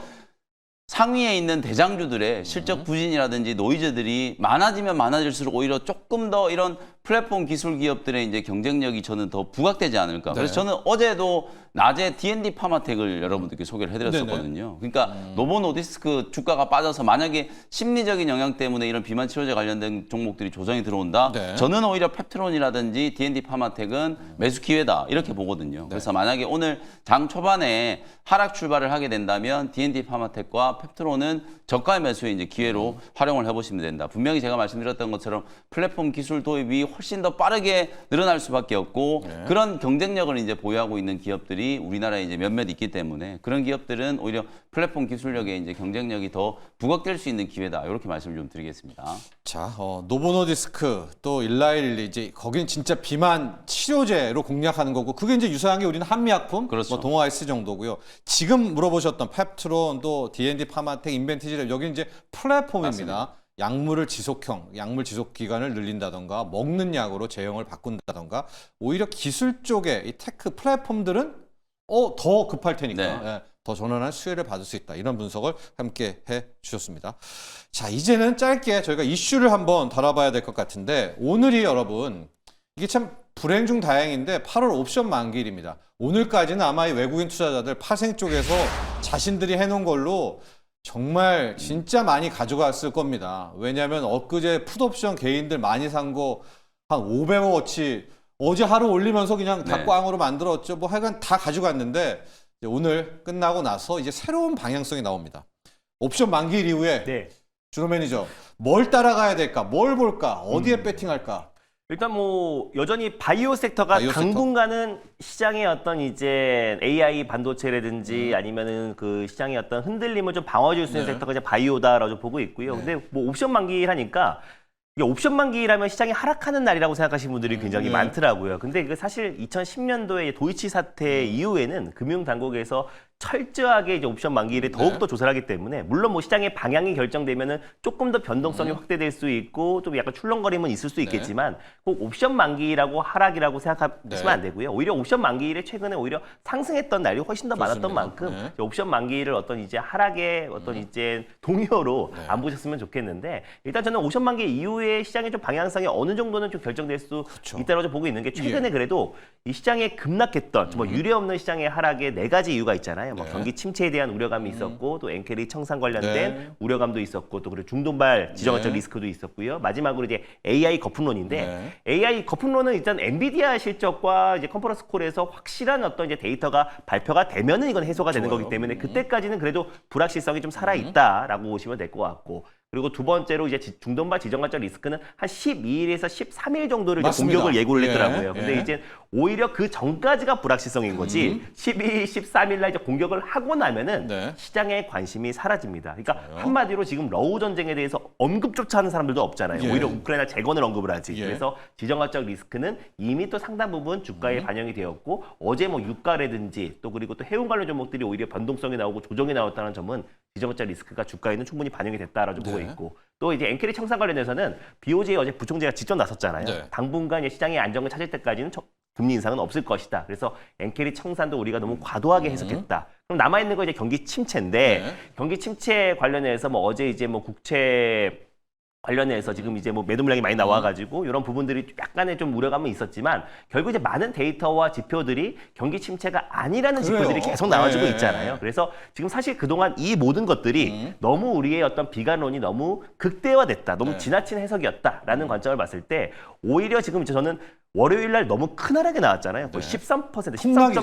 상위에 있는 대장주들의 실적 부진이라든지 노이즈들이 많아지면 많아질수록 오히려 조금 더 이런 플랫폼 기술 기업들의 이제 경쟁력이 저는 더 부각되지 않을까. 그래서 저는 어제도 낮에 D&D 파마텍을 여러분들께 소개를 해드렸었거든요. 그러니까 노보노디스크 주가가 빠져서 만약에 심리적인 영향 때문에 이런 비만 치료제 관련된 종목들이 조정이 들어온다. 네. 저는 오히려 펩트론이라든지 D&D 파마텍은 매수 기회다 이렇게 보거든요. 그래서 만약에 오늘 장 초반에 하락 출발을 하게 된다면 D&D 파마텍과 펩트론은 저가 매수의 이제 기회로 활용을 해보시면 된다. 분명히 제가 말씀드렸던 것처럼 플랫폼 기술 도입이 훨씬 더 빠르게 늘어날 수밖에 없고 그런 경쟁력을 이제 보유하고 있는 기업들이 우리나라에 이제 몇몇 있기 때문에 그런 기업들은 오히려 플랫폼 기술력의 이제 경쟁력이 더 부각될 수 있는 기회다. 이렇게 말씀을 좀 드리겠습니다. 자, 노보노디스크 또 일라일리 이제 거긴 진짜 비만 치료제로 공략하는 거고 그게 이제 유사한 게 우리는 한미약품, 그렇죠. 뭐 동아이스 정도고요. 지금 물어보셨던 펩트론 또 D&D 파마텍, 인벤티지랩 여기 이제 플랫폼입니다. 맞습니다. 약물을 지속형, 약물 지속 기간을 늘린다던가 먹는 약으로 제형을 바꾼다던가 오히려 기술 쪽의 이 테크 플랫폼들은 더 급할 테니까 네. 예, 더 전환한 수혜를 받을 수 있다. 이런 분석을 함께 해 주셨습니다. 자, 이제는 짧게 저희가 이슈를 한번 다뤄봐야 될 것 같은데 오늘이 여러분 이게 참 불행 중 다행인데 8월 옵션 만기일입니다. 오늘까지는 아마 이 외국인 투자자들 파생 쪽에서 자신들이 해놓은 걸로 정말 진짜 많이 가져갔을 겁니다. 왜냐하면 엊그제 풋옵션 개인들 많이 산 거 한 500억어치 어제 하루 올리면서 그냥 다 네. 꽝으로 만들었죠. 뭐 하여간 다 가져갔는데 이제 오늘 끝나고 나서 이제 새로운 방향성이 나옵니다. 옵션 만기일 이후에 네. 준호 매니저 뭘 따라가야 될까? 뭘 볼까? 어디에 배팅할까? 일단 뭐 여전히 바이오 섹터가 바이오 섹터. 당분간은 시장의 어떤 이제 AI 반도체라든지 아니면은 그 시장의 어떤 흔들림을 좀 방어해줄 수 있는 네. 섹터가 이제 바이오다라고 좀 보고 있고요. 근데 뭐 옵션 만기라니까 이게 옵션 만기라면 시장이 하락하는 날이라고 생각하시는 분들이 굉장히 네. 많더라고요. 근데 그 사실 2010년도에 도이치 사태 이후에는 금융 당국에서 철저하게 이제 옵션 만기를 더욱더 조사를 하기 때문에 물론 뭐 시장의 방향이 결정되면은 조금 더 변동성이 확대될 수 있고 좀 약간 출렁거림은 있을 수 있겠지만 꼭 옵션 만기라고 하락이라고 생각하시면 안 되고요. 오히려 옵션 만기일에 최근에 오히려 상승했던 날이 훨씬 더 많았던 좋습니다. 만큼 네. 이제 옵션 만기일을 어떤 이제 하락의 어떤 이제 동요로 안 보셨으면 좋겠는데 일단 저는 옵션 만기 이후에 시장의 좀 방향성이 어느 정도는 좀 결정될 수 있다고 좀 보고 있는 게 최근에 그래도 이 시장에 급락했던 정말 유례없는 시장의 하락에 4가지 이유가 있잖아요. 뭐 네. 경기 침체에 대한 우려감이 있었고 또 엔캐리 청산 관련된 네. 우려감도 있었고 또 그리고 중동발 지정학적 네. 리스크도 있었고요. 마지막으로 이제 AI 거품론인데 네. AI 거품론은 일단 엔비디아 실적과 이제 컨퍼런스 콜에서 확실한 어떤 이제 데이터가 발표가 되면은 이건 해소가 되는 좋아요. 거기 때문에 그때까지는 그래도 불확실성이 좀 살아 있다라고 보시면 될 것 같고. 그리고 두 번째로 이제 중동발 지정학적 리스크는 한 12일에서 13일 정도를 이제 맞습니다. 공격을 예고를 예, 했더라고요. 근데 예. 이제 오히려 그 전까지가 불확실성인 거지 12일, 13일 날 이제 공격을 하고 나면은 네. 시장의 관심이 사라집니다. 그러니까 좋아요. 한마디로 지금 러우 전쟁에 대해서 언급조차 하는 사람들도 없잖아요. 예. 오히려 우크라이나 재건을 언급을 하지. 예. 그래서 지정학적 리스크는 이미 또 상당 부분 주가에 반영이 되었고 어제 뭐 유가라든지 또 그리고 또 해운 관련 종목들이 오히려 변동성이 나오고 조정이 나왔다는 점은 지정학적 리스크가 주가에는 충분히 반영이 됐다라고 보고 네. 있고 또 이제 엔캐리 청산 관련해서는 BOJ 어제 부총재가 직접 나섰잖아요. 네. 당분간 이제 시장의 안정을 찾을 때까지는 금리 인상은 없을 것이다. 그래서 엔캐리 청산도 우리가 너무 과도하게 해석했다. 그럼 남아 있는 거 이제 경기 침체인데 네. 경기 침체 관련해서 뭐 어제 이제 뭐 국채 관련해서 지금 이제 뭐 매도 물량이 많이 나와가지고 이런 부분들이 약간의 좀 우려감은 있었지만 결국 이제 많은 데이터와 지표들이 경기 침체가 아니라는 그래요. 지표들이 계속 나와주고 네. 있잖아요. 그래서 지금 사실 그동안 이 모든 것들이 너무 우리의 어떤 비관론이 너무 극대화됐다, 너무 네. 지나친 해석이었다라는 관점을 봤을 때 오히려 지금 이제 저는 월요일 날 너무 큰 하락이 나왔잖아요. 거의 네. 13%, 폭락이죠.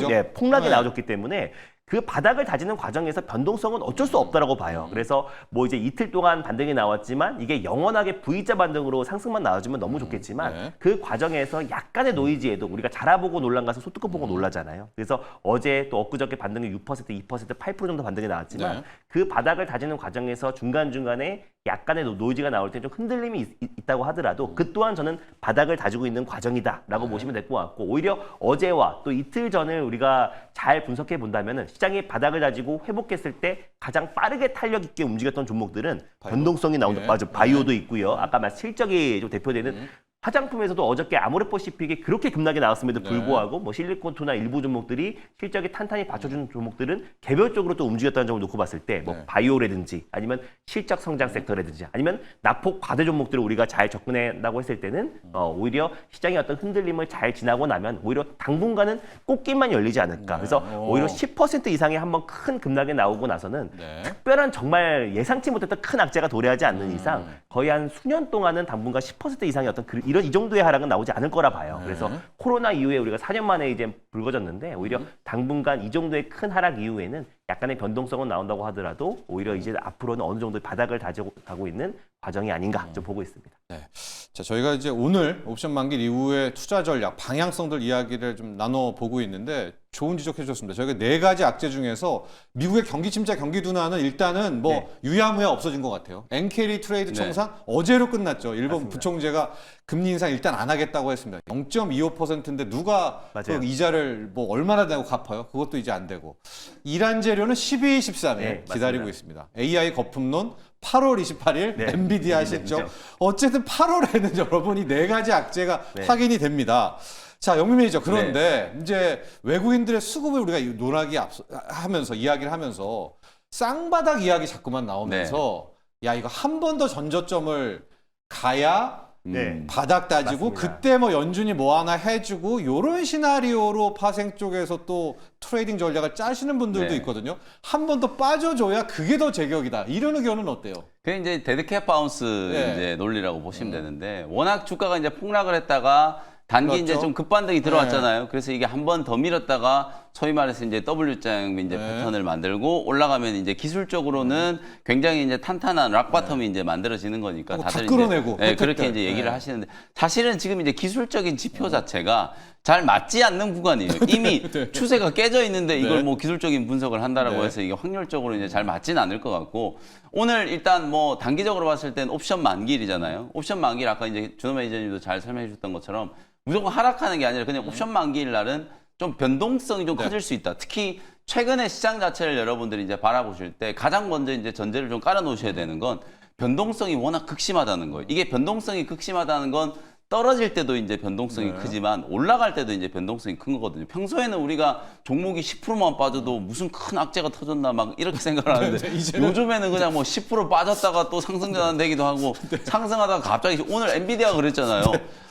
13점, 예, 폭락이 네. 나와줬기 때문에 그 바닥을 다지는 과정에서 변동성은 어쩔 수 없다라고 봐요. 그래서 뭐 이제 이틀 동안 반등이 나왔지만 이게 영원하게 V자 반등으로 상승만 나와주면 너무 좋겠지만 네. 그 과정에서 약간의 노이즈에도 우리가 자라보고 놀란 가서 소뚜껑 보고 놀라잖아요. 그래서 어제 또 엊그저께 반등이 6%, 2%, 8% 정도 반등이 나왔지만 네. 그 바닥을 다지는 과정에서 중간중간에 약간의 노이즈가 나올 때 좀 흔들림이 있다고 하더라도 그 또한 저는 바닥을 다지고 있는 과정이다라고 보시면 될 것 같고 오히려 어제와 또 이틀 전을 우리가 잘 분석해 본다면은 시장이 바닥을 다지고 회복했을 때 가장 빠르게 탄력 있게 움직였던 종목들은 변동성이 나온다. 예. 맞아, 바이오도 있고요. 아까 말 실적이 좀 대표되는 화장품에서도 어저께 아모레퍼시픽이 그렇게 급락이 나왔음에도 네. 불구하고 뭐 실리콘투나 일부 종목들이 실적이 탄탄히 받쳐주는 종목들은 개별적으로 또 움직였다는 점을 놓고 봤을 때 뭐 네. 바이오라든지 아니면 실적 성장 섹터라든지 아니면 낙폭 과대 종목들을 우리가 잘 접근한다고 했을 때는 오히려 시장의 어떤 흔들림을 잘 지나고 나면 오히려 당분간은 꽃길만 열리지 않을까. 그래서 오히려 10% 이상의 한번 큰 급락이 나오고 나서는 네. 특별한 정말 예상치 못했던 큰 악재가 도래하지 않는 이상 거의 한 수년 동안은 당분간 10% 이상의 어떤 이런 이 정도의 하락은 나오지 않을 거라 봐요. 그래서 코로나 이후에 우리가 4년 만에 이제 불거졌는데 오히려 당분간 이 정도의 큰 하락 이후에는 약간의 변동성은 나온다고 하더라도 오히려 이제 앞으로는 어느 정도 바닥을 다지고 가고 있는 과정이 아닌가 좀 보고 있습니다. 네. 자, 저희가 이제 오늘 옵션 만기 이후의 투자 전략, 방향성들 이야기를 좀 나눠보고 있는데 좋은 지적해 주셨습니다. 저희가 4가지 악재 중에서 미국의 경기 침체, 경기 둔화는 일단은 뭐 네. 유야무야 없어진 것 같아요. 엔캐리 트레이드 네. 청산 어제로 끝났죠. 일본 맞습니다. 부총재가 금리 인상 일단 안 하겠다고 했습니다. 0.25%인데 누가 맞아요. 그 이자를 뭐 얼마나 내고 갚아요? 그것도 이제 안 되고. 이란 재료는 12, 13일 네, 기다리고 맞습니다. 있습니다. AI 거품론 8월 28일 네. 엔비디아 실적. 어쨌든 8월에는 여러분 이 4가지 악재가 네. 확인이 됩니다. 자, 영민 매니저 그런데 이제 외국인들의 수급을 우리가 하면서 이야기를 하면서 쌍바닥 이야기 자꾸만 나오면서 야 이거 한 번 더 전저점을 가야 네. 바닥 따지고 맞습니다. 그때 뭐 연준이 뭐 하나 해주고 요런 시나리오로 파생 쪽에서 또 트레이딩 전략을 짜시는 분들도 네. 있거든요. 한 번 더 빠져줘야 그게 더 제격이다. 이런 의견은 어때요? 그게 이제 데드캣 바운스 네. 이제 논리라고 보시면 되는데 워낙 주가가 이제 폭락을 했다가 단기 그렇죠. 이제 좀 급반등이 들어왔잖아요. 그래서 이게 한 번 더 밀었다가 소위 말해서 이제 W자 이제 네. 패턴을 만들고 올라가면 이제 기술적으로는 굉장히 이제 탄탄한 락 바텀이 이제 만들어지는 거니까 다 다들 끌어내고, 이제 그렇게 혜택들. 이제 얘기를 네. 하시는데 사실은 지금 이제 기술적인 지표 자체가 잘 맞지 않는 구간이에요. 이미 추세가 깨져 있는데 이걸 네. 뭐 기술적인 분석을 한다라고 네. 해서 이게 확률적으로 이제 잘 맞지는 않을 것 같고 오늘 일단 뭐 단기적으로 봤을 땐 옵션 만기일이잖아요. 옵션 만기일 아까 이제 준호 매니저님도 잘 설명해 주셨던 것처럼 무조건 하락하는 게 아니라 그냥 옵션 만기일 날은 좀 변동성이 좀 네. 커질 수 있다. 특히 최근에 시장 자체를 여러분들이 이제 바라보실 때 가장 먼저 이제 전제를 좀 깔아 놓으셔야 되는 건 변동성이 워낙 극심하다는 거예요. 이게 변동성이 극심하다는 건 떨어질 때도 이제 변동성이 네. 크지만 올라갈 때도 이제 변동성이 큰 거거든요. 평소에는 우리가 종목이 10%만 빠져도 무슨 큰 악재가 터졌나 막 이렇게 생각을 하는데 네, 이제는 요즘에는 그냥 뭐 10% 빠졌다가 또 상승 전환되기도 하고 상승하다가 갑자기 오늘 엔비디아가 그랬잖아요.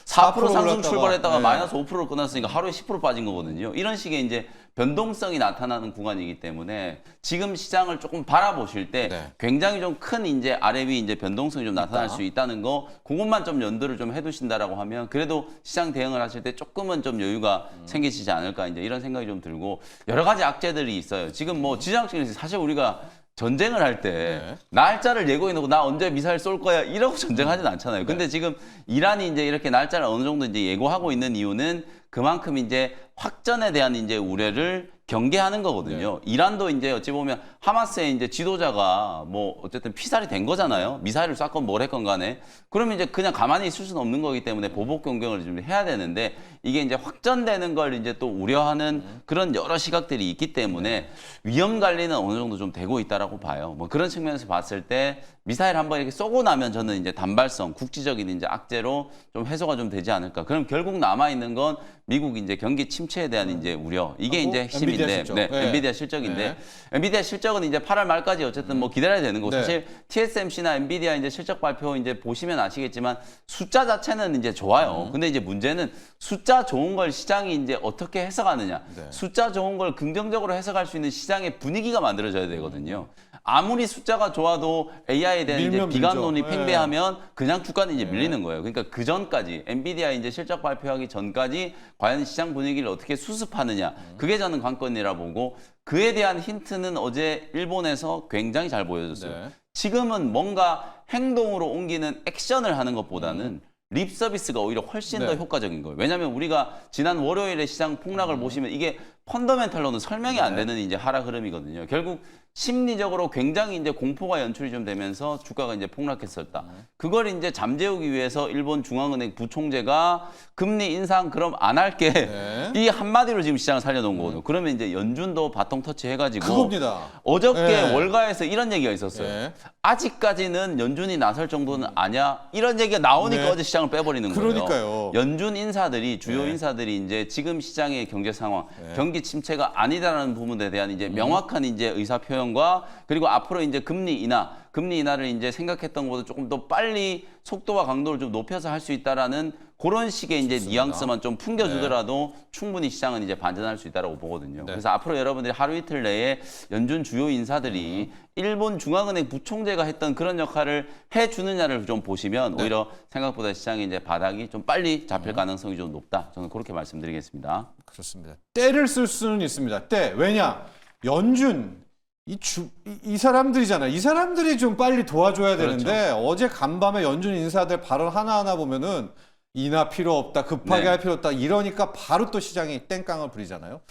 4% 상승 올랐다가, 출발했다가 네. 마이너스 5%로 끝났으니까 하루에 10% 빠진 거거든요. 이런 식의 이제 변동성이 나타나는 구간이기 때문에 지금 시장을 조금 바라보실 때 네. 굉장히 좀 큰 이제 아래 위 이제 변동성이 좀 나타날 수 있다는 거 그것만 좀 연두를 좀 해두신다라고 하면 그래도 시장 대응을 하실 때 조금은 좀 여유가 생기시지 않을까 이제 이런 생각이 좀 들고 여러 가지 악재들이 있어요. 지금 뭐 지정학적인 사실 우리가 전쟁을 할 때 네. 날짜를 예고해 놓고 나 언제 미사일 쏠 거야 이러고 전쟁하진 않잖아요. 근데 지금 이란이 이제 이렇게 날짜를 어느 정도 이제 예고하고 있는 이유는 그만큼 이제 확전에 대한 이제 우려를 경계하는 거거든요. 이란도 이제 어찌 보면 하마스의 이제 지도자가 뭐 어쨌든 피살이 된 거잖아요. 미사일을 쐈건 뭘 했건 간에. 그러면 이제 그냥 가만히 있을 수는 없는 거기 때문에 보복 공격을 좀 해야 되는데 이게 이제 확전되는 걸 이제 또 우려하는 그런 여러 시각들이 있기 때문에 위험 관리는 어느 정도 좀 되고 있다라고 봐요. 뭐 그런 측면에서 봤을 때 미사일 한번 이렇게 쏘고 나면 저는 이제 단발성, 국지적인 이제 악재로 좀 해소가 좀 되지 않을까. 그럼 결국 남아 있는 건 미국 이제 경기 침체에 대한 이제 우려. 이게 하고 이제 핵심인데, 엔비디아 실적. 네, 네. 엔비디아 실적인데, 네. 엔비디아 실적은 이제 8월 말까지 어쨌든 뭐 기다려야 되는 거고 네. 사실 TSMC나 엔비디아 이제 실적 발표 이제 보시면 아시겠지만 숫자 자체는 이제 좋아요. 근데 이제 문제는 숫자 좋은 걸 시장이 이제 어떻게 해석하느냐. 네. 숫자 좋은 걸 긍정적으로 해석할 수 있는 시장의 분위기가 만들어져야 되거든요. 아무리 숫자가 좋아도 AI에 대한 이제 밀면 비관론이 밀죠. 팽배하면 그냥 주가는 이제 밀리는 거예요. 그러니까 그 전까지 엔비디아 이제 실적 발표하기 전까지 과연 시장 분위기를 어떻게 수습하느냐. 그게 저는 관건이라 보고 그에 대한 힌트는 어제 일본에서 굉장히 잘 보여줬어요. 네. 지금은 뭔가 행동으로 옮기는 액션을 하는 것보다는 립 서비스가 오히려 훨씬 네. 더 효과적인 거예요. 왜냐하면 우리가 지난 월요일에 시장 폭락을 보시면 이게 펀더멘탈로는 설명이 안 되는 이제 하락 흐름이거든요. 결국 심리적으로 굉장히 이제 공포가 연출이 좀 되면서 주가가 이제 폭락했었다. 그걸 이제 잠재우기 위해서 일본 중앙은행 부총재가 금리 인상 그럼 안 할게. 네. 이 한마디로 지금 시장을 살려놓은 거거든요. 그러면 이제 연준도 바통 터치 해가지고 그겁니다. 어저께 네. 월가에서 이런 얘기가 있었어요. 네. 아직까지는 연준이 나설 정도는 아니야. 이런 얘기가 나오니까 네. 어제 시장을 빼버리는 거예요. 그러니까요. 연준 인사들이 주요 네. 인사들이 이제 지금 시장의 경제 상황, 경기 침체가 아니다라는 부분에 대한 이제 명확한 이제 의사 표현과 그리고 앞으로 이제 금리 인하를 이제 생각했던 것보다 조금 더 빨리 속도와 강도를 좀 높여서 할 수 있다라는 그런 식의 이제 뉘앙스만 좀 풍겨주더라도 충분히 시장은 이제 반전할 수 있다라고 보거든요. 그래서 앞으로 여러분들이 하루 이틀 내에 연준 주요 인사들이 일본 중앙은행 부총재가 했던 그런 역할을 해주느냐를 좀 보시면 오히려 생각보다 시장의 이제 바닥이 좀 빨리 잡힐 가능성이 좀 높다. 저는 그렇게 말씀드리겠습니다. 그렇습니다. 때를 쓸 수는 있습니다. 때. 왜냐? 연준 이 사람들이잖아요. 이 사람들이 좀 빨리 도와줘야 되는데 그렇죠. 어제 간밤에 연준 인사들 발언 하나하나 보면은 인하 필요 없다, 급하게 네. 할 필요 없다 이러니까 바로 또 시장이 땡깡을 부리잖아요.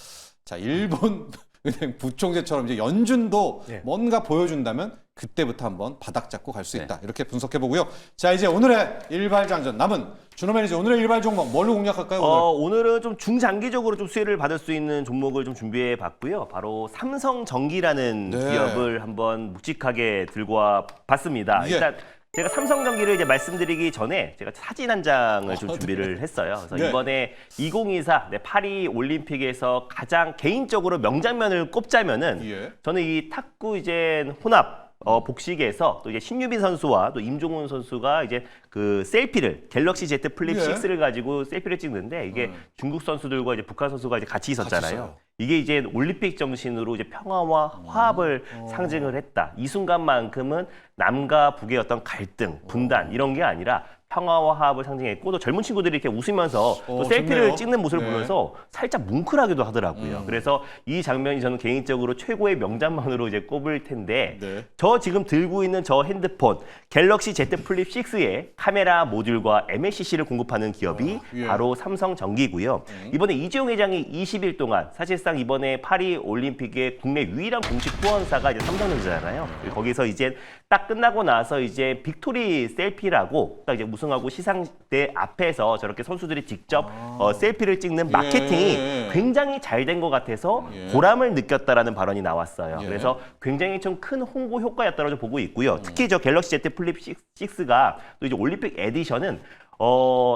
자, 일본 은행 부총재처럼 이제 연준도 네. 뭔가 보여준다면 그때부터 한번 바닥 잡고 갈 수 네. 있다. 이렇게 분석해 보고요. 자, 이제 오늘의 일발장전 남은 준호 매니저 오늘의 일발 종목 뭘로 공략할까요? 오늘? 오늘은 좀 중장기적으로 좀 수혜를 받을 수 있는 종목을 좀 준비해 봤고요. 바로 삼성전기라는 네. 기업을 한번 묵직하게 들고 와 봤습니다. 예. 일단 제가 삼성전기를 이제 말씀드리기 전에 제가 사진 한 장을 좀 준비를 했어요. 그래서 네. 이번에 2024 파리 올림픽에서 가장 개인적으로 명장면을 꼽자면은 예. 저는 이 탁구 이제 혼합 복식에서 또 이제 신유빈 선수와 또 임종훈 선수가 이제 그 셀피를 갤럭시 Z 플립 예. 6를 가지고 셀피를 찍는데 이게 중국 선수들과 이제 북한 선수가 이제 같이 있었잖아요. 있어요. 이게 이제 올림픽 정신으로 이제 평화와 화합을 상징을 했다. 이 순간만큼은 남과 북의 어떤 갈등, 분단 이런 게 아니라 평화와 화합을 상징했고 또 젊은 친구들이 이렇게 웃으면서 또 셀피를 좋네요. 찍는 모습을 네. 보면서 살짝 뭉클하기도 하더라고요. 그래서 이 장면이 저는 개인적으로 최고의 명장면으로 이제 꼽을 텐데 네. 저 지금 들고 있는 저 핸드폰 갤럭시 Z 플립 6의 카메라 모듈과 MLCC를 공급하는 기업이 예. 바로 삼성전기고요. 이번에 이재용 회장이 20일 동안 사실상 이번에 파리 올림픽의 국내 유일한 공식 후원사가 이제 삼성전자잖아요. 거기서 이제 딱 끝나고 나서 이제 빅토리 셀피라고 딱 이제 우승하고 시상대 앞에서 저렇게 선수들이 직접 셀피를 찍는 마케팅이 예. 굉장히 잘 된 것 같아서 예. 보람을 느꼈다라는 발언이 나왔어요. 예. 그래서 굉장히 좀 큰 홍보 효과였다고 좀 보고 있고요. 특히 저 갤럭시 Z 플립 6가 또 이제 올림픽 에디션은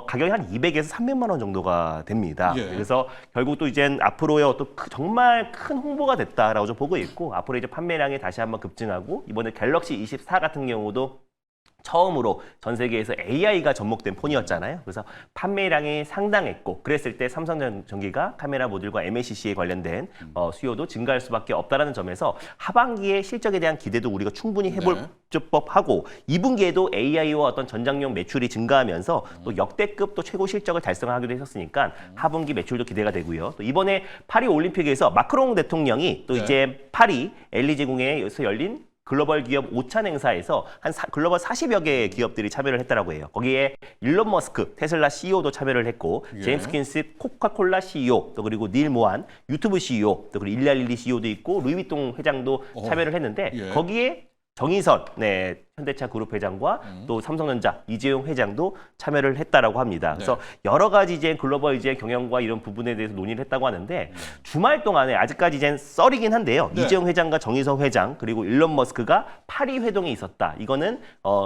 가격이 한 200에서 300만 원 정도가 됩니다. 예. 그래서 결국 또 이제 앞으로의 어떤 정말 큰 홍보가 됐다라고 좀 보고 있고 앞으로 이제 판매량이 다시 한번 급증하고 이번에 갤럭시 24 같은 경우도 처음으로 전 세계에서 AI가 접목된 폰이었잖아요. 그래서 판매량이 상당했고 그랬을 때 삼성전기가 카메라 모듈과 MLCC에 관련된 수요도 증가할 수밖에 없다는 점에서 하반기의 실적에 대한 기대도 우리가 충분히 해볼 네. 법하고 2분기에도 AI와 어떤 전장용 매출이 증가하면서 또 역대급 또 최고 실적을 달성하기도 했었으니까 하분기 매출도 기대가 되고요. 또 이번에 파리 올림픽에서 마크롱 대통령이 또 네. 이제 파리 엘리제공에서 열린 글로벌 기업 5찬 행사에서 글로벌 40여 개의 기업들이 참여를 했다라고 해요. 거기에 일론 머스크, 테슬라 CEO도 참여를 했고 예. 제임스 킨스 코카콜라 CEO, 또 그리고 닐 모한 유튜브 CEO, 또 그리고 일리알리 CEO도 있고 루이비통 회장도 참여를 했는데 예. 거기에 정의선 현대차 그룹 회장과 또 삼성전자 이재용 회장도 참여를 했다라고 합니다. 그래서 여러 가지 이제 글로벌 이제 경영과 이런 부분에 대해서 논의를 했다고 하는데 주말 동안에 아직까지 이제 썰이긴 한데요. 네. 이재용 회장과 정의선 회장 그리고 일론 머스크가 파리 회동에 있었다. 이거는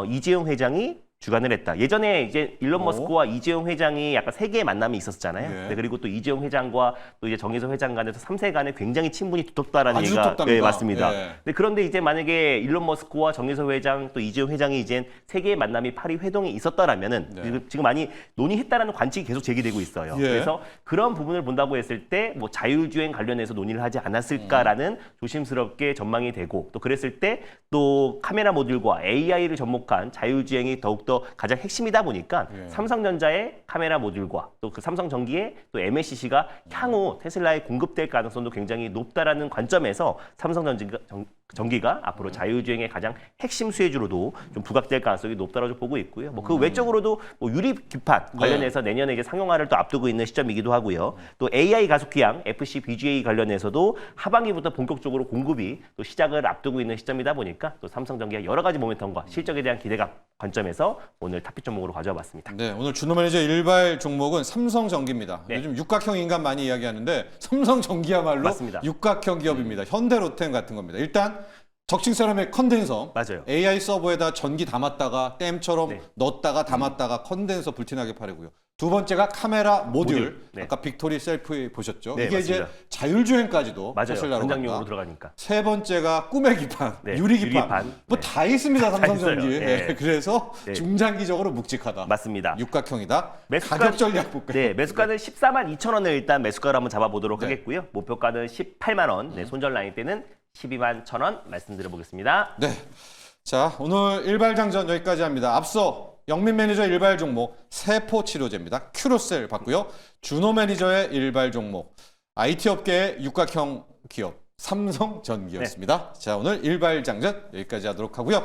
이재용 회장이 주관을 했다. 예전에 이제 일론 머스크와 이재용 회장이 약간 세계의 만남이 있었잖아요. 예. 네, 그리고 또 이재용 회장과 또 이제 정의선 회장 간에서 3세 간에 굉장히 친분이 두텁다라는 아주 얘기가 두텁답니다. 맞습니다. 예. 네, 그런데 이제 만약에 일론 머스크와 정의선 회장 또 이재용 회장이 이제 세계의 만남이 파리 회동에 있었다라면은 네. 지금 많이 논의했다라는 관측이 계속 제기되고 있어요. 예. 그래서 그런 부분을 본다고 했을 때 뭐 자율주행 관련해서 논의를 하지 않았을까라는 조심스럽게 전망이 되고 또 그랬을 때 또 카메라 모듈과 AI를 접목한 자율주행이 더욱더 가장 핵심이다 보니까 예. 삼성전자의 카메라 모듈과 또 그 삼성전기의 또 MLCC가 향후 테슬라에 공급될 가능성도 굉장히 높다라는 관점에서 삼성전기가 앞으로 자율주행의 가장 핵심 수혜주로도 좀 부각될 가능성이 높다고 좀 보고 있고요. 뭐 그 외적으로도 뭐 유리 기판 관련해서 내년에 이제 상용화를 또 앞두고 있는 시점이기도 하고요. 또 AI 가속기양 FC BGA 관련해서도 하반기부터 본격적으로 공급이 또 시작을 앞두고 있는 시점이다 보니까 또 삼성전기가 여러 가지 모멘텀과 실적에 대한 기대감 관점에서 오늘 탑픽 종목으로 가져와 봤습니다. 네, 오늘 준호 매니저 일발 종목은 삼성전기입니다. 네. 요즘 육각형 인간 많이 이야기하는데 삼성전기야말로 맞습니다. 육각형 기업입니다. 현대로템 같은 겁니다. 일단 적층세라믹 컨덴서 맞아요. AI 서버에다 전기 담았다가 댐처럼 네. 넣었다가 담았다가 컨덴서 불티나게 팔이고요. 두 번째가 카메라 모듈. 네. 아까 빅토리 셀프 보셨죠? 네, 이게 맞습니다. 이제 자율주행까지도 맞아요. 테슬라로 전장용으로 간다. 들어가니까. 세 번째가 꿈의 기판, 네, 유리기판. 유리기판. 뭐 네. 다 있습니다, 삼성전기. 있어요. 네. 네, 그래서 네. 중장기적으로 묵직하다. 맞습니다. 육각형이다. 매수가- 가격 전략 볼까요? 네, 매수가는 14만 2천 원을 일단 매수가로 한번 잡아보도록 네. 하겠고요. 목표가는 18만 원, 네, 손절 라인 때는 12만 1천 원 말씀드려보겠습니다. 네. 자, 오늘 일발장전 여기까지 합니다. 앞서 영민 매니저 일발 종목 세포 치료제입니다. 큐로셀 봤고요. 준호 매니저의 일발 종목 IT 업계의 육각형 기업 삼성전기였습니다. 자, 오늘 일발장전 여기까지 하도록 하고요.